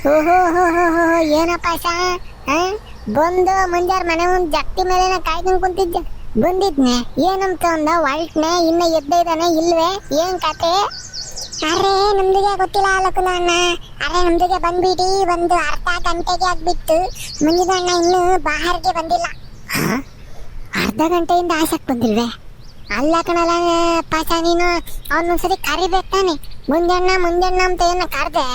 ಓಹೋ ಹೋ ಹೋ ಹೋ ಏನಪ್ಪ ಸಾ ಬಂದು ಮುಂಜಾರ ಮನೆ ಮುಂದ್ ಜಗ್ತಿ ಮೇಲೆ ಕಾಯ್ಕೊಂಡ್ ಕುಂತಿದ್ದೆ. ಬಂದಿದ್ನೆ ಏನಂತ ಅಂದ ಹೊಲ್ಟ್ನೆ, ಇನ್ನ ಎದ್ದ ಇದ್ದಾನೆ ಇಲ್ವೇ, ಏನ್ ಕತೆ? ಅರೆ ನಮ್ದಿಗೆ ಗೊತ್ತಿಲ್ಲ ಅಲ್ಲಕ್ಕನ ಅಣ್ಣ. ಅರೆ ನಮ್ದಿಗೆ ಬಂದ್ಬಿಡಿ ಒಂದು ಅರ್ಧ ಗಂಟೆಗೆ ಆಗ್ಬಿಟ್ಟು. ಮುಂದಿನ ಅಣ್ಣ ಇನ್ನು ಬಾಹರ್ಗೆ ಬಂದಿಲ್ಲ. ಅರ್ಧ ಗಂಟೆಯಿಂದ ಆಸಕ್ ಬಂದಿಲ್ವೇ? ಅಲ್ಲ ಕಣಲ್ಲ ಪಾಸ, ನೀನು ಅವನೊಂದ್ಸರಿ ಕರಿಬೇಕು ತಾನೆ. ಮುಂಜಾನ ಅಂತ ಏನ ಕರ್ದೆ?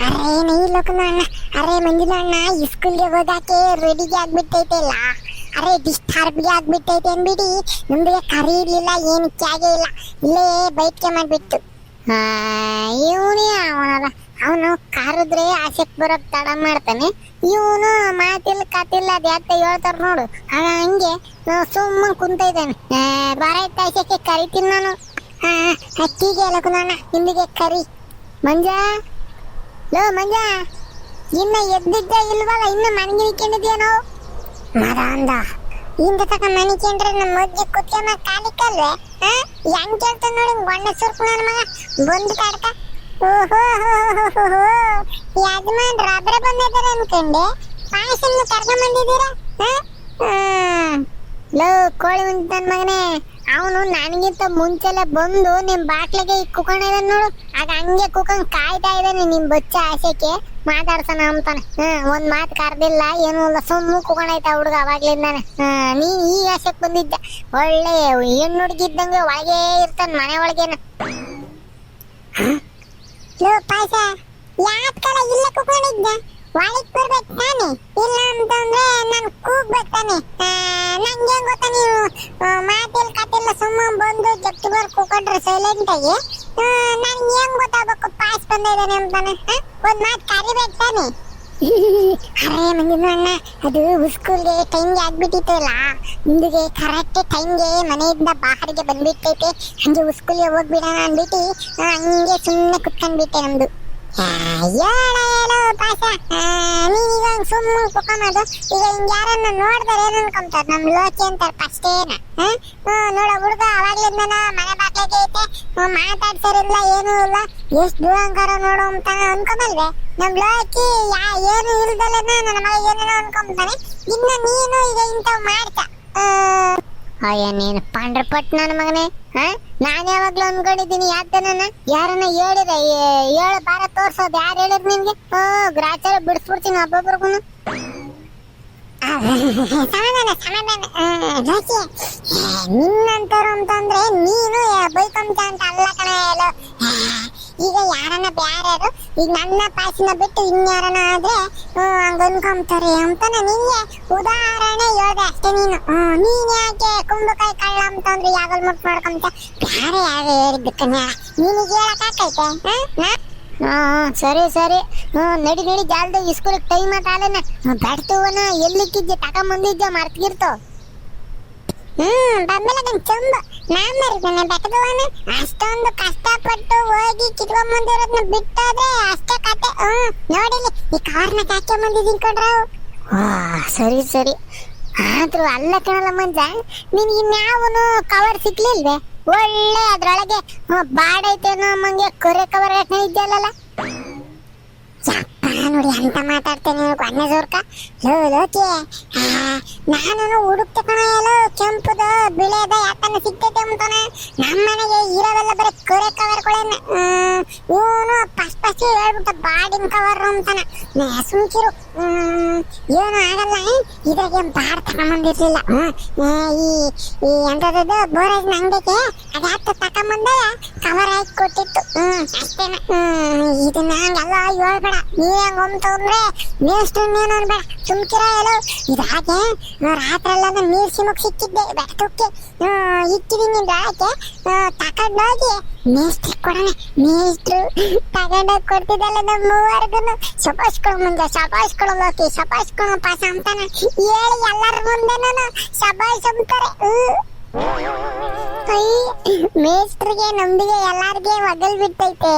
ಅರೆ ನೈಲಕ್ಕನ ಅಣ್ಣ. ಅರೆ ಮುಂದಿನ ಅಣ್ಣ ಸ್ಕೂಲ್ಗೆ ಹೋಗಾಕೆ ರೆಡಿಗೆ ಆಗ್ಬಿಟ್ಟೈತೆ ಇಲ್ಲ. ಅರೆ ಡಿಸ್ಟರ್ಬ್ಗೆ ಆಗ್ಬಿಟ್ಟೈತೆ ಅನ್ಬಿಡಿ ನಮ್ದಿಗೆ ಕರೀಲಿಲ್ಲ, ಏನು ತ್ಯಾಗೆ ಇಲ್ಲ, ಇಲ್ಲೇ ಬೈಟ್ಗೆ ಮಾಡ್ಬಿಟ್ಟು. ಇವನೇ ಅವನಲ್ಲ, ಅವನು ಕರೆದ್ರೆ ಆಸೆಕ್ ಬರೋಕ್ ತಡ ಮಾಡ್ತಾನೆ. ಇವನು ಮಾತಿಲ್ಲ ಕತಿಲ್ಲ ಅದ್ ಯಾಕೆ ಹೇಳ್ತಾರ ನೋಡು, ಹಂಗೆ ಸುಮ್ಮನೆ ಕುಂತ ಇದ್ದಾನೆ. ಬರೈತ ಆಸೆಕ್ಕೆ ಕರಿತೀನಿ ನಾನು. ಅಕ್ಕಿಗೆ ಅಲ್ಲಕುನಣ್ಣ ನಿಮ್ದಿಗೆ ಕರಿ. ಮಂಜ ಲೋ ಮಂಜ, ಇನ್ನ ಎದ್ದಿದ್ದ ಇಲ್ವಲ್ಲ, ಇನ್ನ ಮನಗಿಕೊಂಡಿದ್ಯೇನೋ? ಮರ ಅಂದ ಇಂದ ತಕ ಮನಿಕೊಂಡ್ರೆ ನಮ್ಮ ಅಜ್ಜಿ ಕುತ್ಕೊಂಡ ಕಾಲಿಕ್ಕಲ್ವೇ? ಹೆಂಗ್ ಕೇಳ್ತಾನ ನೋಡಿ ಬಣ್ಣ ಸುರ್ಕು ನನ್ನ ಮಗ ಬಂದು ಕಾಡ್ಕ. ಓಹೋ ಯಜಮಾನ್ ರಬ್ರೆ ಬಂದಿದ್ದಾರೆ ಅನ್ಕೊಂಡೆ, ಪಾಯಸನ್ನು ಕರ್ಕೊಂಡ್ ಬಂದಿದ್ದೀರಾ? ಲೋ ಕೋಳಿ ಉಂಟ ನನ್ ಮಗನೇ, ಅವನು ನನಗಿಂತ ಮುಂಚೆಲೆ ಬಂದು ನಿಮ್ ಬಾಟ್ಲಿಗೆ ಕುಕೊಂಡ ನೋಡು, ಆಗ ಹಂಗೆ ಕುಕೊಂಡ್ ಕಾಯ್ತಾ ಇದ್ದಾನೆ ನಿಮ್ ಬಚ್ಚ ಆಸೆಗೆ ಮಾತಾಡ್ಸೋಣ ಅಂತಾನೆ. ಒಂದ್ ಮಾತು ಕರ್ದಿಲ್ಲ ಏನು ಇಲ್ಲ, ಸುಮ್ಮ ಕುಕೊಂಡೈತ ಹುಡುಗ ಅವಾಗ್ಲಿಂದಾನೆ. ನೀ ಈ ಆಸೆಕ್ ಬಂದಿದ್ದ, ಒಳ್ಳೆ ಹೆಣ್ಣು ಹುಡುಗಿದ್ದಂಗೆ ಒಳಗೆ ಇರ್ತಾನ ಮನೆ ಒಳಗೇನ. ಲೋ ಪಾಯ್ಸ, ಯಾತ್ ಕಲ ಇಲ್ಲ ಕುಕೊಂಡಿದ್ದ? ಒಳಗ್ ಬರ್ಬೇಕು ತಾನೆ, ಇಲ್ಲ ಅಂತಂದ್ರೆ ನಾನು ಕೂಗ್ಬೇಕು ತಾನೆ. ನಂಗೆ ಗೊತ್ತಾ ನೀವು ಮಾತಿಲ್ ಕತಿಲ್ಲ ಸುಮ್ಮ ಬಂದು ಜಗ್ತಿ ಬರ್ ಕೂಕೊಂಡ್ರೆ ಸೈಲೆಂಟ್ ಆಗಿ. ನನ್ಗೆ ಹೆಂಗ್ ಗೊತ್ತಾಗಬೇಕು ಪಾಸ್ ಬಂದಿದ್ದಾನೆ ಅಂತಾನೆ? ಒಂದ್ ಮಾತು ಕರಿಬೇಕು ತಾನೆ. ಅರೆ ಮಂದಿನ ಅಣ್ಣ, ಅದು ಸ್ಕೂಲ್ಗೆ ಟೈಮ್ಗೆ ಆಗ್ಬಿಟ್ಟಿತ್ತಲ್ಲ, ಮುಂದಿಗೆ ಕರೆಕ್ಟ್ ಟೈಮ್ಗೆ ಮನೆಯಿಂದ ಬಾಹರಿಗೆ ಬಂದ್ಬಿಟ್ಟೈತೆ. ಹಂಗೆ ಸ್ಕೂಲ್ಗೆ ಹೋಗ್ಬಿಡೋಣ ಅಂದ್ಬಿಟ್ಟು ಹಂಗೆ ಸುಮ್ಮನೆ ಕುತ್ಕೊಂಡ್ಬಿಟ್ಟೆ ನಮ್ದು. ಹೇಳೋ ಪಾಸ, ನೀನೀಗ ಸುಮ್ಮನೆ ಕುಕೊಂಬದು. ಈಗ ಹಿಂಗ ಯಾರನ್ನ ನೋಡ್ತಾರೆ ಏನು ಅನ್ಕೊಂತಾರ, ನಮ್ ಲೋಕಿ ಅಂತಾರ ಫಸ್ಟೇನ. ನೋಡ ಹುಡುಗ ಅವಾಗ್ಲಿಂದನ ಮನೆ ಬಾಕ್ಲಿಗೆ ಐತೆ, ಮಾತಾಡ್ಸರಿಲ್ಲ ಏನೂ ಇಲ್ಲ, ಎಷ್ಟ್ ದುರಂಕಾರ ನೋಡು ಅಂತಾನ ಅನ್ಕೊಂಬಲ್ವೇ? ನಮ್ ಲೋಕಿ ಏನು ಇಲ್ದಲ್ಲನ ನನ್ನ ಮಗ ಏನೇನೋ ಅನ್ಕೊಂತಾನೆ. ಇನ್ನ ನೀನು ಈಗ ಇಂಥವ್ ಮಾಡ್ತಾ ಅಯ್ಯ ನೀನು ಪಾಂಡ್ರಪಟ್ ನನ್ನ ಮಗನೇ. ನಾನು ಯಾವಾಗ್ಲೂ ಅನ್ಕೊಂಡಿದ್ದೀನಿ ಯಾತನ ಯಾರನ್ನ ಹೇಳಿದ ಹೇಳು ಬಾರ ತೋರ್ಸೋದು, ಯಾರು ಹೇಳಿದ್ ನಿನ್ಗೆ? ಗ್ರಾಚಾರ ಬಿಡಿಸ್ಬಿಡ್ತೀನಿ ಒಬ್ಬೊಬ್ರಿಗೂ. ನಿನ್ನಂತವ್ರು ಅಂತಂದ್ರೆ ನೀನು ಬೈಕೊಂತ ಅಂತ ಅಲ್ಲ ಕಣ ಹೇಳು. ಈಗ ಯಾರನ್ನ ಬ್ಯಾರ್ಯಾರು ಈಗ ನನ್ನ ಪಾಸಿನ ಬಿಟ್ಟು ಇನ್ಯಾರನ ಆದ್ರೆ ಹಂಗ ಅನ್ಕೊಂತಾರೆ ಅಂತಾನೆ ನಿಂಗೆ ಉದಾಹರಣೆ ಹೇಳ್ದೆ ಅಷ್ಟೇ. ನೀನ್ ಯಾಕೆ ಕುಂಬಕಾಯಿ ಕಳ್ಳ ಅಂತಂದ್ರೆ ಯಾಗಲ್ ಮುಟ್ ಮಾಡ್ಕೊಂತ ಬ್ಯಾರೆ ಯಾರು ಹೇಳಿದ್ದಕ್ಕ ನಿನಗೆ ಹೇಳಕ್ಕಾಕೈತೆ? ಸರಿ ಸರಿ, ನಡಿ ಜಾಲ್ದ ಸ್ಕೂಲಿಗೆ ಟೈಮ್ ಆತಾಲೇನ ಬೆಡ್ತವನ ಎಲ್ಲಿಕ್ಕಿದ್ದೆ ತಗೊಂಬಂದಿದ್ದೆ ಮರ್ತಿರ್ತಾವ. ಬೆಂಬಲಗನ್ ಚಂಬ ನಾನ್ ಮರಿತಾನೆ ಬೆಟ್ಟದವನ. ಅಷ್ಟೊಂದು ಕಷ್ಟಪಟ್ಟು ಹೋಗಿ ಕಿತ್ಕೊಂಬಂದಿರೋದ್ನ ಬಿಟ್ಟೋದ್ರೆ ಅಷ್ಟೇ ಕತೆ. ನೋಡಿಲಿ ಈ ಕಾರ್ನ ಹಾಕೊಂಬಂದಿದ್ದೀನಿ ಕೊಡ್ರಾವು. ಸರಿ ಸರಿ, ಆದ್ರೂ ಅಲ್ಲ ಕಣಲ್ಲ ಮಂಜ, ನಿನ್ಗೆ ಇನ್ಯಾವನು ಕವರ್ ಸಿಕ್ಲಿಲ್ವೇ? ಒಳ್ಳೆ ಅದ್ರೊಳಗೆ ಬಾಡೈತೇನೋ ಅಮ್ಮಂಗೆ ಕೊರೆ ಕವರ್ ಇದ್ದಲ್ಲ. ನೋಡಿ ಅಂತ ಮಾತಾಡ್ತೇನೆ ಕೊನೆ ಜೋರ್ಕ. ಲೋಕಿ ನಾನು ಹುಡುಕ್ತೆ ಕಣ, ಎಲ್ಲೋ ಕೆಂಪುದ ಬಿಳೆದ ಯಾಕನ್ನ ಸಿಗ್ತೈತೆ ಅಂತಾನೆ. ನಮ್ಮ ಮನೆಗೆ ಇರೋವೆಲ್ಲ ಬರೀ ಕೊರೆ ಕವರ್ಗಳೇನ. ಇವನು ಫಸ್ಟ್ ಹೇಳ್ಬಿಟ್ಟ ಬಾಡಿನ ಕವರ್ ಅಂತಾನ. ಸುಮ್ಕಿರು, ಏನು ಆಗಲ್ಲ, ಇದ್ರಾಗೆ ಬಾಡ್ ತಗೊಂಬಂದಿರ್ಲಿಲ್ಲ. ಈ ಎಂತದ್ದು ಬೋರೇಜ್ನ ಅಂಗಡಿಗೆ ಅದ್ಯಾತ ತಗೊಂಬಂದ ಕವರ್ ಹಾಕಿ ಕೊಟ್ಟಿತ್ತು ಅಷ್ಟೇನ. ಇದನ್ನ ಹಂಗೆಲ್ಲ ಹೇಳ್ಬೇಡ, ನೀವೇ ಅಂದ್ರೆ ಮೇಷ್ಟು ನೀನು ಅನ್ಬೇಡ, ಸುಮ್ಕಿರ ಹೇಳು. ಇದಾಗೆ ರಾತ್ರೆಲ್ಲ ನೀರ್ ಸಿಮಕ್ ಸಿಕ್ಕಿದ್ದೆ ಬೆಟ್ಟಕ್ಕೆ ಇಕ್ಕಿದೀನಿ. ಹಾಗೆ ತಕೊಂಡೋಗಿ ಮೇಸ್ಟ್ರಿ ಕೊಡೋಣ, ಮೇಸ್ಟ್ರು ತಗೊಂಡೋಗಿ ಕೊಡ್ತಿದ್ದಲ್ಲ ನಮ್ಮ ಮೂವರ್ಗು. ಶಪಾಸ್ಕೊಳು ಮುಂದೆ ಶಪಾಸ್ಕೊಳು ಲೋಕಿ, ಶಪಾಸ್ಕೊಳು ಪಾಸ ಅಂತಾನ ಹೇಳಿ ಎಲ್ಲರ ಮುಂದೆ ನಾನು ಶಬಾಷ್ ಅಂತಾರೆ. ಮೇಸ್ಟ್ರಿಗೆ ನಮ್ದಿಗೆ ಎಲ್ಲಾರ್ಗೆ ಒಗಲ್ ಬಿಟ್ಟೈತೆ.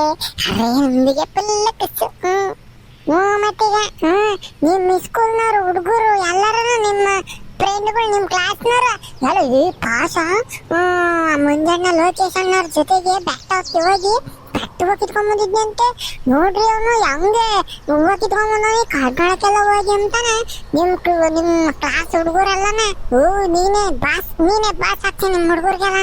ಅರೇ ನಮ್ದಿಗೆ ಫುಲ್ ಕಿಚ್ಚು. ಮತ್ತೀಗ ನಿಮ್ಮ ಸ್ಕೂಲ್ನವ್ರು ಹುಡುಗರು ಎಲ್ಲರೂ ನಿಮ್ಮ ಫ್ರೆಂಡ್ಗಳು ನಿಮ್ಮ ಕ್ಲಾಸ್ನವ್ರು ಎಲ್ಲ ಈ ಪಾಸ ಮುಂಜಾನೆ ಲೋಕೇಶ್ ಅಣ್ಣವ್ರ ಜೊತೆಗೆ ಬೆಟ್ಟ ಹೋಗಿ ಬೆಟ್ಟ ಹೂವು ಕಿತ್ಕೊಂಡ್ ಬಂದಿದ್ದೆ ಅಂತೆ. ನೋಡ್ರಿ ಅವನು ಹೆಂಗೆ ಹೂವು ಕಿತ್ಕೊಂಡ್ ಬಂದವನಿ ಕಾಡ್ಗಳಕ್ಕೆಲ್ಲ ಹೋಗಿ ಅಂತಾನೆ. ನಿಮ್ ಕ್ಲಾಸ್ ಹುಡುಗರೆಲ್ಲನ ನೀನೇ ಬಾಸ್ ಆಗ್ತೀನಿ ನಿಮ್ ಹುಡುಗರಿಗೆಲ್ಲ.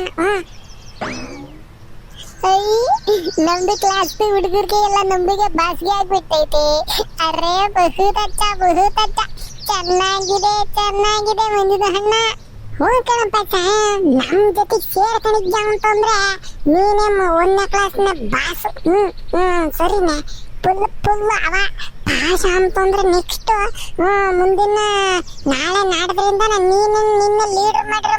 ನಮ್ದು ಕ್ಲಾಸ್ ಹುಡುಗರಿಗೆ ಎಲ್ಲ ನಮ್ದಿಗೆ ಬಾಸ್ಗೆ ಆಗ್ಬಿಟ್ಟೈತೆ. ಅರೆ ಬಹುತ್ ಅಚ್ಚ ಚೆನ್ನಾಗಿದೆ ಮಂಜುದ ಹಣ್ಣ. ಹ್ಞೂ ಕಣಪ್ಪ, ನಮ್ ಜೊತೆ ಸೇರ್ಕೊಂಡಿದ್ದ ಅಂತಂದ್ರೆ ನೀನೇ 1ನೇ ಕ್ಲಾಸ್ನ ಬಾಸ್. ಸರಿನೇ. ಫುಲ್ ಅವ ಪಾಶ ಅಂತಂದ್ರೆ ನೆಕ್ಸ್ಟ್ ಮುಂದಿನ ನಾಳೆ ನಾಡದ್ರಿಂದ ನಿನ್ನ ಲೀಡರ್ ಮಾಡಿದ್ರೆ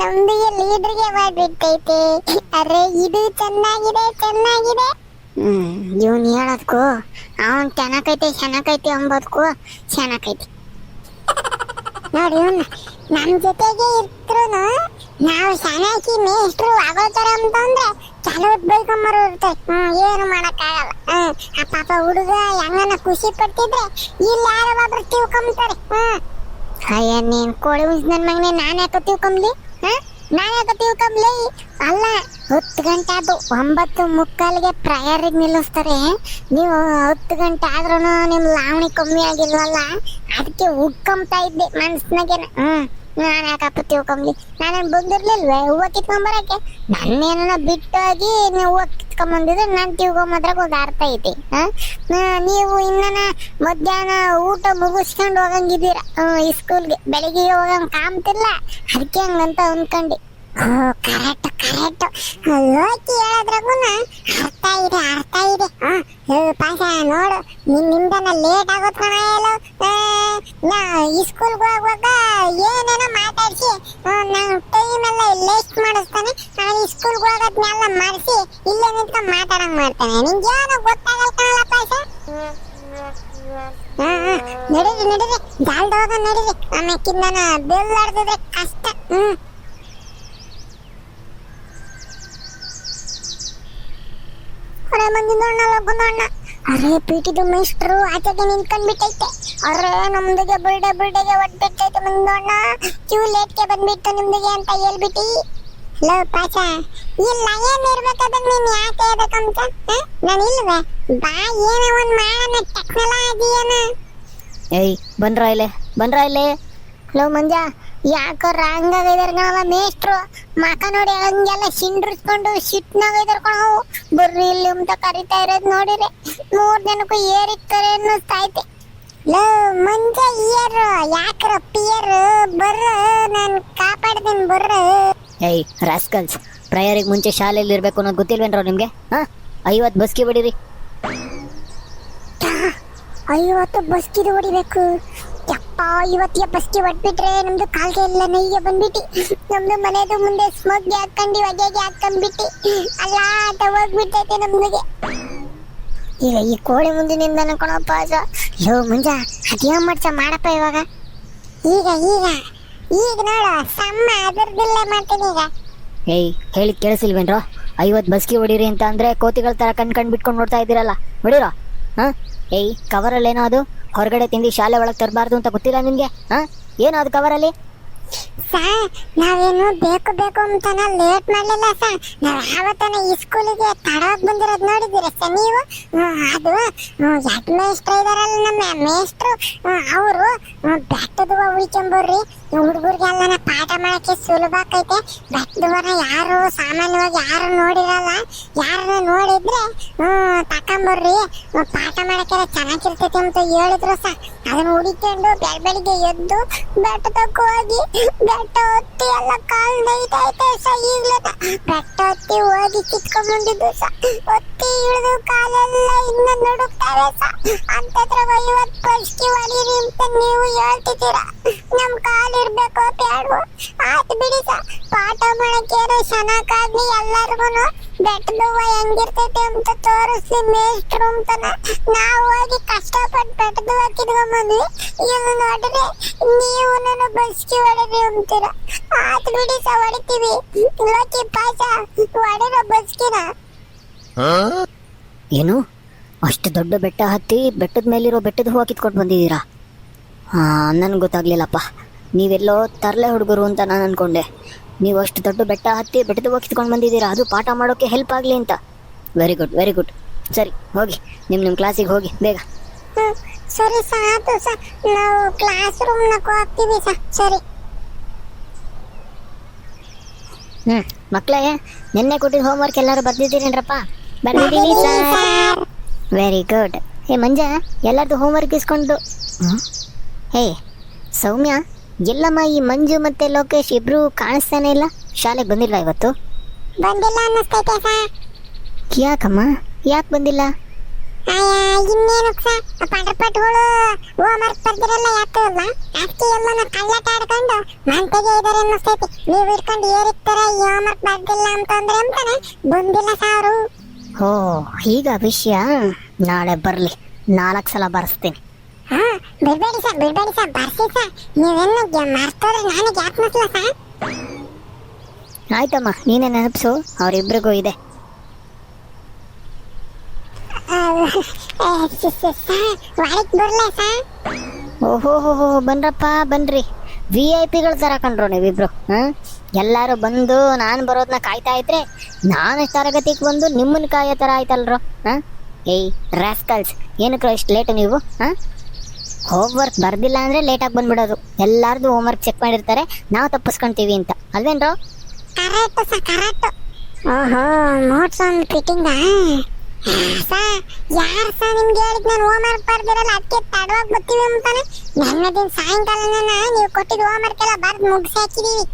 ನಮ್ದಿಗೆ ಲೀಡರ್ಗೆ ಮಾಡ್ಬಿಟ್ಟೈತೆ. ಅರೆ ಇದು ಚೆನ್ನಾಗಿದೆ. ಇವನ್ ಹೇಳೋದ್ಕು ಅವನ್ ಚೆನ್ನಾಗೈತೆ ಅಂಬೋದ್ಕು ಚೆನ್ನಾಗೈತಿ. ನೋಡಿ ನಮ್ ಜೊತೆಗೆ ಇದ್ರು ನಾವು ಚೆನ್ನಾಗಿ ಮೇಷ್ಟ್ರು ಆಗೋತಾರ ಅಂತಂದ್ರೆ ಕೆಲವತ್ತು ಬೈಕೊಂಬರು ಇರ್ತೈತೆ. ಏನು ಮಾಡಕ್ಕಾಗಲ್ಲ. ಆ ಪಾಪ ಹುಡುಗ ಹೆಂಗನ ಖುಷಿ ಪಡ್ತಿದ್ರೆ ಇಲ್ಲಿ ಯಾರೋ ಒಬ್ರು ತಿಳ್ಕೊಂತಾರೆ. ಅಯ್ಯ ನೀನ್ ಕೋಳಿ ಹುಂಚ್ ನನ್ ಮಗನೇ, ನಾನ್ ಯಾಕೆ ತಿಳ್ಕೊಂಬ್ಲಿ? ಅಲ್ಲ 10 ಗಂಟೆ ಅದು 9:45ಗೆ ಪ್ರೇಯರಿಗೆ ನಿಲ್ಲಿಸ್ತಾರೆ. ನೀವು 10 ಗಂಟೆ ಆದ್ರೂ ನಿಮ್ ಲಾವಣಿ ಕಮ್ಮಿ ಆಗಿಲ್ವಲ್ಲ, ಅದಕ್ಕೆ ಉಟ್ಕೊಂಬ್ತಾ ಇದ್ದೆ ಮನ್ಸ್ನಾಗೇನ. ನಾನು ಯಾಕಪ್ಪ ತಿಳ್ಕೊಂಬ್ಲಿ? ನಾನೇನು ಬಂದಿರ್ಲಿಲ್ವೇ ಹೂವು ಕಿತ್ಕೊಂಬರಕ್ಕೆ? ನನ್ನೇನ ಬಿಟ್ಟೋಗಿ ನೀವು ಹೂವು ಕಿತ್ಕೊಂಬಂದಿದ್ರೆ ನಾನು ತಿಳ್ಕೊಂಬದ್ರಾಗ ಒಂದು ಅರ್ಥ ಐತಿ. ನೀವು ಇನ್ನನ ಮಧ್ಯಾಹ್ನ ಊಟ ಮುಗಿಸ್ಕೊಂಡು ಹೋಗಂಗಿದ್ದೀರ ಸ್ಕೂಲ್ಗೆ, ಬೆಳಿಗ್ಗೆ ಹೋಗಂಗ್ ಕಾಮ್ತಿಲ್ಲ, ಅದಕ್ಕೆ ಹಂಗಂತ ಅನ್ಕಂಡು. ಕರೆಕ್ಟ್ ಲೋಕಿ ಹೇಳೋದ್ರಾಗುನ ಅರ್ಥ ಇದೆ. ಪಾಸ ನೋಡು, ನಿಮ್ದನ ಲೇಟ್ ಆಗೋತ್ ಕಣ. ನಾ ಸ್ಕೂಲ್ಗೆ ಹೋಗುವಾಗ ಏನೇನೋ ಮಾತಾಡ್ಸಿ ನಂಗೆ ಟೈಮ್ ಎಲ್ಲ ಲೇಸ್ಟ್ ಮಾಡಿಸ್ತಾನೆ. ನಾನು ಸ್ಕೂಲ್ಗೆ ಹೋಗೋದ್ನೆಲ್ಲ ಮಾಡಿಸಿ ಇಲ್ಲೇ ನಿಂತ್ಕೊಂಡು ಮಾತಾಡಂಗ್ ಮಾಡ್ತಾನೆ. ನಿಂಗೆ ಏನೋ ಗೊತ್ತಾಗಲ್ಲ ಕಣಲ್ಲ ಪಾಸ. ನಡೀರಿ ಜಾಲ್ದ ಹೋಗ ನಡೀರಿ. ಆಮೇಕಿಂದನ ಬೆಲ್ ಆಡ್ದಿದ್ರೆ ಕಷ್ಟ. ಮಂದಿನೋಣ್ಣ ಅರೆ ಪಿಟಿದು ಮೇಸ್ಟ್ರು ಆಚೆಗೆ ನಿಂತ್ಕೊಂಡ್ಬಿಟ್ಟೈತೆ. ಅರೆ ನಮ್ದಿಗೆ ಬುಲ್ಡೆಗೆ ಒಡ್ಬಿಟ್ಟೈತೆ. ಮಂದಿನೋಣ್ಣ ಕ್ಯೂ ಲೇಟ್ಗೆ ಬಂದ್ಬಿಟ್ಟು ನಿಮ್ದಿಗೆ ಅಂತ ಹೇಳ್ಬಿಟ್ಟಿ. ಲೋ ಪಾಚ, ಇಲ್ಲ ಏನಿರ್ಬೇಕಾದಾಗ ನೀನ್ ಯಾಕೆ ಹೇಳ್ಬೇಕಂತ? ನಾನು ಇಲ್ವೇ? ಬಾ, ಏನೋ ಒಂದ್ ಮಾಡೋಣ ಟೆಕ್ನಾಲಜಿ ಏನ. ಏಯ್ ಬಂದ್ರ ಇಲ್ಲಿ. ಲೋ ಮಂಜ, ಯಾಕೋ ರಾಂಗ್ ಆಗಿದಾರ ಮೇಷ್ಟ್ರು. ಮಕ ನೋಡಿ ಹಂಗೆಲ್ಲ ಸಿಂಡ್ರಿಸ್ಕೊಂಡು ಸಿಟ್ನಾಗ ಇದಾರ್ಕೊಂಡು ಬರ್ರಿ ಇಲ್ಲಿ ಅಂತ ಕರಿತಾ ಇರೋದು ನೋಡಿರಿ. 3 ಜನಕ್ಕೂ ಏರಿಕ್ಕರೆ ಅನ್ನಿಸ್ತೈತೆ. ಲೋ ಮಂಜ, ಇಯರು ಯಾಕ್ರ ಪಿಯರು ಬರ್ರ, ನಾನು ಕಾಪಾಡ್ತೀನಿ ಬರ್ರ. ಏಯ್ ರಾಸ್ಕಲ್ಸ್, ಪ್ರೇಯರಿಗೆ ಮುಂಚೆ ಶಾಲೆಯಲ್ಲಿ ಇರ್ಬೇಕು ಅನ್ನೋದು ಗೊತ್ತಿಲ್ವೇನ್ರೋ ನಿಮ್ಗೆ? 50 ಬಸ್ಕಿ ಬಿಡಿರಿ. 50 ಬಸ್ಕಿದು ಹೊಡಿಬೇಕು? ಯಪ್ಪ, ಇವತ್ತಿಗೆ ಬಸ್ಗೆ ಹೊಡ್ಬಿಟ್ರೆ ನಮ್ದು ಕಾಲ್ಗೆ ಎಲ್ಲ ನೈಗೆ ಬಂದ್ಬಿಟ್ಟು ನಮ್ದು ಮನೆದು ಮುಂದೆ ಸ್ಮೋಕ್ಗೆ ಹಾಕೊಂಡು ಹೊಗೆಗೆ ಹಾಕೊಂಡ್ಬಿಟ್ಟು ಅಲ್ಲ ಆಟ ಹೋಗ್ಬಿಟ್ಟೈತೆ ನಮ್ಗೆ. ಈಗ ಈ ಕೋಳಿ ಮುಂದಿನಿಂದ ಅನ್ಕೊಳಪ್ಪ. ಲೋ ಮುಂಜ, ಅದೇನ್ ಮಾಡಪ್ಪ ಇವಾಗ. ಈಗ ನೋಡು ಸಮ್ಮ ಅದರದಲ್ಲೇ ಮಾಡ್ತೀನಿ ಈಗ. ಏಯ್ ಹೇಳಿದ್ ಕೇಳಿಸಿಲ್ವೇನ್ರೋ? 50 ಬಸ್ಕಿ ಹೊಡಿರಿ ಅಂತ ಅಂದ್ರೆ ಕೋತಿಗಳ ತರ ಕಣ್ ಬಿಟ್ಕೊಂಡು ನೋಡ್ತಾ ಇದ್ದೀರಲ್ಲ, ಹೊಡಿರೋ. ಏಯ್ ಕವರಲ್ಲೇನೋ ಅದು ಹೊರಗಡೆ ತಿಂಡಿ ಶಾಲೆ ಒಳಗೆ ತರಬಾರ್ದು ಅಂತ ಗೊತ್ತಿಲ್ಲ ನಿಮ್ಗೆ? ಏನೋ ಅದು ಕವರಲ್ಲಿ? ನಾವೇನು ಬೇಕು ಅಂತಾನ ಲೇಟ್ ಮಾಡ್ಲಿಲ್ಲ ಸರ್. ನಾವ್ ಯಾವತ್ತನ ಈ ಸ್ಕೂಲಿಗೆ ತಡವಾಗಿ ಬಂದಿರೋದು ನೋಡಿದ್ದೀರ ಸರ್ ನೀವು? ಅದು ಹೆಡ್ ಮೇಸ್ಟ್ರು ಇದಾರಲ್ಲ, ನಮ್ಮ ಮೇಸ್ಟ್ರು, ಅವರು ಬೆಟ್ಟದ ಉಳ್ಕೊಂಬರ್ರಿ ಹುಡುಗರಿಗೆಲ್ಲ ಪಾಠ ಮಾಡಕ್ಕೆ ಸುಲಭ ಆಕೈತೆ. ಬೆಟ್ಟದವರ ಯಾರು ಸಾಮಾನ್ಯವಾಗಿ ಯಾರು ನೋಡಿರಲ್ಲ, ಯಾರನ್ನ ನೋಡಿದ್ರೆ ತಕೊಂಬರ್ರಿ ಪಾಠ ಮಾಡಕ್ಕೆಲ್ಲ ಚೆನ್ನಾಗಿರ್ತೈತೆ ಅಂತ ಹೇಳಿದ್ರು ಸರ್. ಅದನ್ನ ಹುಡಿಕೊಂಡು ಬೆಳಿಗ್ಗೆ ಎದ್ದು ಬೆಟ್ಟದಕ್ಕೆ ಹೋಗಿ ಬೆಟ್ಟ ಹೊತ್ತಿ ಎಲ್ಲ ಕಾಲ್ ನೈತೈತೆ ಸ. ಈಗ್ಲೇ ಬೆಟ್ಟ ಹೊತ್ತಿ ಹೋಗಿ ಕಿತ್ಕೊಂಡ್ ಬಂದಿದ್ದು ಸ. ಹೊತ್ತಿ ಇಳಿದು ಕಾಲೆಲ್ಲ ಇನ್ನ ನಡುಕ್ತಾವೆ ಸ. ಅಂತತ್ರ 50 ಬಸ್ಕಿ ಹೊಡೀರಿ ಅಂತ ನೀವು ಹೇಳ್ತಿದ್ದೀರ. ನಮ್ ಕಾಲ್ ಇರ್ಬೇಕು ಬೇಡ? ಆಯ್ತು ಬಿಡಿ ಸ, ಪಾಠ ಮಾಡಕ್ಕೇನೋ ಚೆನ್ನಾಗಿ ಎಲ್ಲರಿಗೂ ಬೆಟ್ಟದವ್ವ ಹೆಂಗಿರ್ತೈತೆ ಅಂತ ತೋರಿಸಿ ಮೇಷ್ಟ್ರು ಅಂತಾನ ನಾವು ಹೋಗಿ ಕಷ್ಟಪಟ್ಟು ಬೆಟ್ಟದವ್ವ ಕಿತ್ಕೊಂಡ್ಬಂದ್ವಿ. ಇಲ್ಲಿ ನೋಡ್ರಿ ನೀವು ನನ್ನ ಬಸ್ಕಿ ಹೊಡೀರಿ ಅಂತೀರ. ಆಯ್ತು ಬಿಡಿ ಸ, ಹೊಡಿತೀವಿ. ಲೋಕಿ ಪಾಸ ಹೊಡಿರೋ ಬಸ್ಕಿನ. ಏನು ಅಷ್ಟು ದೊಡ್ಡ ಬೆಟ್ಟ ಹತ್ತಿ ಬೆಟ್ಟದ ಮೇಲಿರೋ ಬೆಟ್ಟದ ಹೂವು ಕಿತ್ಕೊಂಡು ಬಂದಿದ್ದೀರಾ? ನನ್ಗೆ ಗೊತ್ತಾಗ್ಲಿಲ್ಲಪ್ಪ. ನೀವೆಲ್ಲೋ ತರಲೆ ಹುಡುಗರು ಅಂತ ನಾನು ಅನ್ಕೊಂಡೆ. ನೀವು ಅಷ್ಟು ದೊಡ್ಡ ಬೆಟ್ಟ ಹತ್ತಿ ಬೆಟ್ಟದ ಹೋಗಿ ಕಿತ್ಕೊಂಡು ಬಂದಿದ್ದೀರಾ, ಅದು ಪಾಠ ಮಾಡೋಕ್ಕೆ ಹೆಲ್ಪ್ ಆಗಲಿ ಅಂತ. Very good very good. ಸರಿ ಹೋಗಿ ನಿಮ್ಮ ಕ್ಲಾಸಿಗೆ ಹೋಗಿ ಬೇಗ. ಸರಿ ಸರ್, ಆಯ್ತು ಸರ್, ನಾವು ಕ್ಲಾಸ್ ರೂಮ್ನಾಗ ಹೋಗ್ತೀವಿ ಸರ್. ಸರಿ. ಮಕ್ಕಳೇ, ನಿನ್ನೆ ಕೊಟ್ಟಿದ್ದ ಹೋಮ್ವರ್ಕ್ ಎಲ್ಲರೂ ಬರ್ದಿದ್ದೀರೇನ್ರಪ್ಪ? ಬರ್ದಿದ್ದೀವಿ ಸರ್. Very good. ಹೇ ಮಂಜ, ಎಲ್ಲರದು ಹೋಮ್ವರ್ಕ್ ಇಸ್ಕೊಂಡು. ಹೇ ಸೌಮ್ಯ, ಎಲ್ಲಮ್ಮ ಈ ಮಂಜು ಮತ್ತೆ ಲೋಕೇಶ್ ಇಬ್ರು ಕಾಣಿಸ್ತಾನೆ ಇಲ್ಲ, ಶಾಲೆಗೆ ಬಂದಿಲ್ಲ ಇವತ್ತು? ಬಂದಿಲ್ಲ ಅನ್ನಿಸ್ತೈತೆ ಸರ್. ಯಾಕಮ್ಮ, ಯಾಕೆ ಬಂದಿಲ್ಲ? ಇನ್ನೇನು ಸರ್, ಪಟಪಟಗಳು ಹೋಮ್ವರ್ಕ್ ಬರ್ದಿರಲ್ಲ ಯಾಕಲ್ಲ, ಅದಕ್ಕೆ ಎಲ್ಲನ ಕಳ್ಳಾಟ ಆಡ್ಕೊಂಡು ಮಂತೆಗೆ ಇದಾರೆ ಅನ್ನಿಸ್ತೈತಿ. ನೀವು ಇಟ್ಕೊಂಡು ಏರಿರ್ತಾರ ಈ ಹೋಮ್ವರ್ಕ್ ಬರ್ದಿಲ್ಲ ಅಂತಂದ್ರೆ ಅಂತಾನೆ ಬಂದಿಲ್ಲ ಸಾರು. ಓ ಈಗ ವಿಷಯ, ನಾಳೆ ಬರಲಿ, 4 ಸಲ ಬರ್ಸ್ತೀನಿ. ಬಿಡ್ಬೇಡಿ ಸರ್, ಬಿಡ್ಬೇಡಿ ಸರ್, ಬರ್ಸಿ ಸರ್. ನೀವೆಲ್ಲ ಮರ್ತೋದ್ರೆ ನನಗೆ ಜ್ಞಾಪನಿಸ್ಲ ಸರ್. ಆಯ್ತಮ್ಮ, ನೀನೇ ನೆನಪಿಸು, ಅವರಿಬ್ರಿಗೂ ಇದೆ. ಒಳಗೆ ಬರ್ಲಾ ಸರ್? ಓಹೋ ಬನ್ರಪ್ಪ ಬನ್ರಿ. VIP ಗಳ ಥರ ಕಂಡ್ರು ನೀವಿಬ್ರು. ಎಲ್ಲರೂ ಬಂದು ನಾನು ಬರೋದನ್ನ ಕಾಯ್ತಾ ಇದ್ರೆ ನಾನು ತರಗತಿಗೆ ಬಂದು ನಿಮ್ಮನ್ನ ಕಾಯೋ ಥರ ಆಯ್ತಲ್ರು. ಏಯ್ ರಾಸ್ಕಲ್ಸ್, ಏನಕ್ಕೆ ಇಷ್ಟು ಲೇಟು ನೀವು? ಹೋಮ್ವರ್ಕ್ ಬರ್ದಿಲ್ಲ ಅಂದರೆ ಲೇಟಾಗಿ ಬಂದ್ಬಿಡೋದು. ಎಲ್ಲಾರ್ದು ಹೋಮ್ವರ್ಕ್ ಚೆಕ್ ಮಾಡಿರ್ತಾರೆ, ನಾವು ತಪ್ಪಿಸ್ಕೊಂತೀವಿ ಅಂತ ಅಲ್ವೇನ್ರು? Correct sir, correct. ಓಹೋ, ನೋಟ್ಸ್ ಆನ್ ಫಿಟ್ಟಿಂಗ್. ಸರ್, ಯಾರು ಸರ್ ನಿಮ್ಗೆ ಹೇಳಿದ್ ನಾನು ಹೋಮ್ವರ್ಕ್ ಬರ್ದಿರಲ್ಲ ಅದಕ್ಕೆ ತಡವಾಗಿ ಬರ್ತೀವಿ ಅಂತಾನೆ? ನನ್ನ ದಿನ ಸಾಯಂಕಾಲನ ನೀವು ಕೊಟ್ಟಿದ್ದು ಹೋಮ್ವರ್ಕ್ ಎಲ್ಲ ಬರ್ದು ಮುಗಿಸಿ ಹಾಕಿದೀವಿ.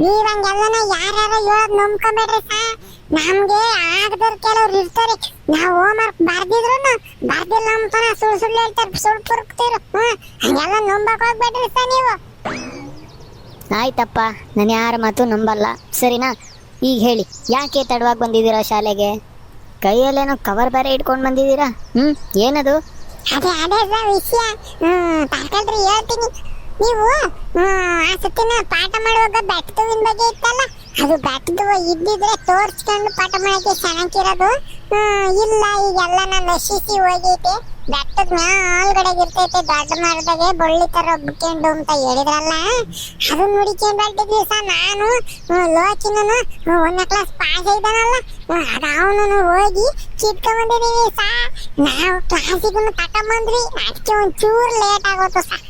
ನೀವ್ ಹಂಗೆಲ್ಲನ ಯಾರ್ಯಾರ ಹೇಳೋದ್ ನಂಬ್ಕೊಂಬೇಡ್ರಿ ಸರ್. ನಮ್ಗೆ ಆಗದವ್ರು ಕೆಲವ್ರು ಇರ್ತಾರೆ, ನಾವು ಹೋಮ್ವರ್ಕ್ ಬರ್ದಿದ್ರು ಬರ್ದಿಲ್ಲ ಅಂತಾನೆ ಸುಳ್ಳು ಹೇಳ್ತಾರೆ, ಸುಳ್ಳು ಪುರುಕ್ತಿರು. ಹಂಗೆಲ್ಲ ನಂಬಕ್ ಹೋಗ್ಬೇಡ್ರಿ ಸರ್ ನೀವು. ಆಯ್ತಪ್ಪ, ನಾನು ಯಾರ ಮಾತು ನಂಬಲ್ಲ, ಸರಿನಾ? ಈಗ ಹೇಳಿ, ಯಾಕೆ ತಡವಾಗಿ ಬಂದಿದ್ದೀರಾ ಶಾಲೆಗೆ? ಕೈಯಲ್ಲೇನೋ ಕವರ್ ಬೇರೆ ಇಟ್ಕೊಂಡು ಬಂದಿದ್ದೀರಾ, ಏನದು? ಅದೇ ಸರ್ ವಿಷಯ, ತಗೊಳ್ರಿ ಹೇಳ್ತೀನಿ. ನೀವು ಆ ಸತಿನ ಪಾಠ ಮಾಡುವಾಗ ಬೆಟ್ಟದ ಬಗ್ಗೆ ಇತ್ತಲ್ಲ, ಅದು ಬೆಟ್ಟದ ಇದ್ದಿದ್ರೆ ತೋರ್ಸ್ಕೊಂಡು ಪಾಠ ಮಾಡಕ್ಕೆ ಚೆನ್ನಾಗಿರೋದು. ಇಲ್ಲ, ಈಗೆಲ್ಲ ನಶಿಸಿ ಹೋಗೈತೆ. ಬೆಟ್ಟದ ಮೇಲ್ಗಡೆ ಇರ್ತೈತೆ ದೊಡ್ಡ ಮರದಾಗೆ ಬಳ್ಳಿ ತರ ಒಬ್ಕೊಂಡು ಅಂತ ಹೇಳಿದ್ರಲ್ಲ, ಅದು ನೋಡಿಕೊಂಡು ಹೊರಟಿದ್ವಿ ಸರ್. ನಾನು ಲೋಕಿನೂ 1ನೇ ಕ್ಲಾಸ್ ಪಾಸ್ ಇದ್ದಾನಲ್ಲ, ಅವನು ಹೋಗಿ ಕಿತ್ಕೊಂಡ್ಬಂದಿದೀವಿ ಸರ್. ನಾವು ಕ್ಲಾಸಿಗೂ ತಗೊಂಬಂದ್ವಿ, ಅದಕ್ಕೆ ಒಂಚೂರು ಲೇಟ್ ಆಗೋತು ಸರ್.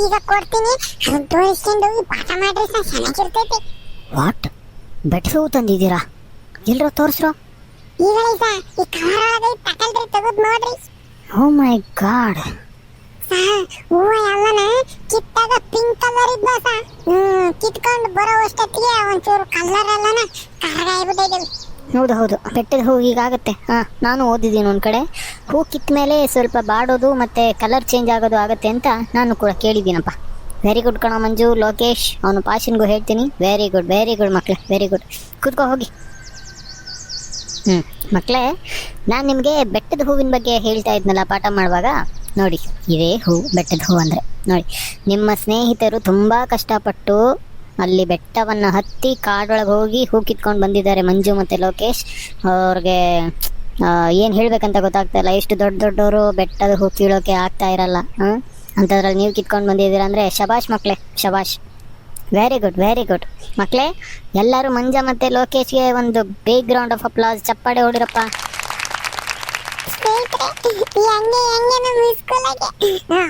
ಈಗ ಕೊಡ್ತೀನಿ, ಅದನ್ನ ತೋರಿಸ್ಕೊಂಡು ಹೋಗಿ ಪಾಠ ಮಾಡ್ರಿ ಸರ್, ಚೆನ್ನಾಗಿರ್ತೈತಿ. ವಾಟ್, ಬೆಟ್ಟ ಹೂ ತಂದಿದ್ದೀರಾ? ಎಲ್ಲರೂ ತೋರಿಸ್ರೋ? ಈಗ ಸರ್, ಈ ಕವರ್ ಒಳಗೆ ತಗೊಳ್ರಿ, ತೆಗೆದು ನೋಡ್ರಿ. ಓ ಮೈ ಗಾಡ್ ಸರ್, ಹೂವ ಎಲ್ಲನ ಕಿತ್ತಾಗ ಪಿಂಕ್ ಕಲರ್ ಇದ್ದ ಸರ್. ಕಿತ್ಕೊಂಡು ಬರೋ ಅಷ್ಟೊತ್ತಿಗೆ ಒಂಚೂರು ಕಲರ್ ಎಲ್ಲನ ಕರಗಾಯ್ಬಿಟ್ಟಿದ್ದೀವಿ. ಹೌದು, ಬೆಟ್ಟದ ಹೂ ಹೀಗಾಗುತ್ತೆ. ನಾನು ಓದಿದ್ದೀನಿ ಒಂದು ಕಡೆ, ಹೂ ಕಿತ್ತ ಮೇಲೆ ಸ್ವಲ್ಪ ಬಾಡೋದು ಮತ್ತು ಕಲರ್ ಚೇಂಜ್ ಆಗೋದು ಆಗುತ್ತೆ ಅಂತ ನಾನು ಕೂಡ ಕೇಳಿದ್ದೀನಪ್ಪ. ವೆರಿ ಗುಡ್ ಕಣೋ ಮಂಜು, ಲೋಕೇಶ್, ಅವನು ಪಾಶಿನ್ಗೂ ಹೇಳ್ತೀನಿ. ವೆರಿ ಗುಡ್ ಮಕ್ಕಳೇ, ವೆರಿ ಗುಡ್. ಕೂತ್ಕೋ ಹೋಗಿ. ಮಕ್ಕಳೇ, ನಾನು ನಿಮಗೆ ಬೆಟ್ಟದ ಹೂವಿನ ಬಗ್ಗೆ ಹೇಳ್ತಾ ಇದ್ನಲ್ಲ ಪಾಠ ಮಾಡುವಾಗ, ನೋಡಿ ಇದೇ ಹೂ, ಬೆಟ್ಟದ ಹೂ ಅಂದರೆ. ನೋಡಿ, ನಿಮ್ಮ ಸ್ನೇಹಿತರು ತುಂಬ ಕಷ್ಟಪಟ್ಟು ಅಲ್ಲಿ ಬೆಟ್ಟವನ್ನು ಹತ್ತಿ ಕಾಡೊಳಗೆ ಹೋಗಿ ಹೂ ಕಿತ್ಕೊಂಡು ಬಂದಿದ್ದಾರೆ, ಮಂಜು ಮತ್ತು ಲೋಕೇಶ್. ಅವ್ರಿಗೆ ಏನು ಹೇಳಬೇಕಂತ ಗೊತ್ತಾಗ್ತಾ ಇಲ್ಲ. ಎಷ್ಟು ದೊಡ್ಡವರು ಬೆಟ್ಟದ ಹೂ ಕೀಳೋಕೆ ಆಗ್ತಾ ಇರಲ್ಲ. ಅಂಥದ್ರಲ್ಲಿ ನೀವು ಕಿತ್ಕೊಂಡು ಬಂದಿದ್ದೀರ ಅಂದರೆ ಶಬಾಷ್ ಮಕ್ಕಳೇ, ಶಬಾಷ್. ವೆರಿ ಗುಡ್ ಮಕ್ಕಳೇ, ಎಲ್ಲರೂ ಮಂಜ ಮತ್ತು ಲೋಕೇಶ್ಗೆ ಒಂದು ಬಿಗ್ ರೌಂಡ್ ಆಫ್ ಅಪ್ಲಾಸ್, ಚಪ್ಪಾಳೆ ಹೊಡಿರಪ್ಪ. ಹೆಂಗೆ ನಮ್ಮ ಸ್ಕೂಲಾಗೆ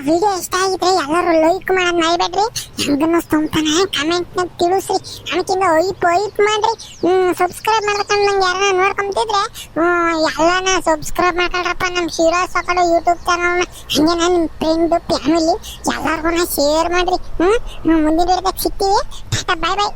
ವಿಡಿಯೋ ಇಷ್ಟ ಆಗಿದ್ರೆ ಎಲ್ಲರೂ ಲೈಕ್ ಮಾಡೋದು ಮರಿಬೇಡ್ರಿ. ಹೆಂಗನ್ನಿಸ್ತು ಅಂತಾನೆ ಕಮೆಂಟ್ನ ತಿಳಿಸ್ರಿ. ಅದಕ್ಕಿಂತ ಒಯ್ಪ್ ಮಾಡ್ರಿ. ಸಬ್ಸ್ಕ್ರೈಬ್ ಮಾಡ್ಕೊಂಡು ನಂಗೆ ಯಾರನ್ನ ನೋಡ್ಕೊಂತಿದ್ರೆ ಎಲ್ಲನ ಸಬ್ಸ್ಕ್ರೈಬ್ ಮಾಡ್ಕೊಳ್ರಪ್ಪ. ನಮ್ಮ ಶಿರಾ ಸಕಡ ಯೂಟ್ಯೂಬ್ ಚಾನಲ್ನ ಹಂಗೆ ನಿಮ್ಮ ಫ್ರೆಂಡು ಫ್ಯಾಮಿಲಿ ಎಲ್ಲರಿಗೂ ಶೇರ್ ಮಾಡ್ರಿ. ಮುಂದಿನ ವಿಡಿಯೋದಾಗ ಸಿಗ್ತೀವಿ. ಬಾಯ್ ಬಾಯ್.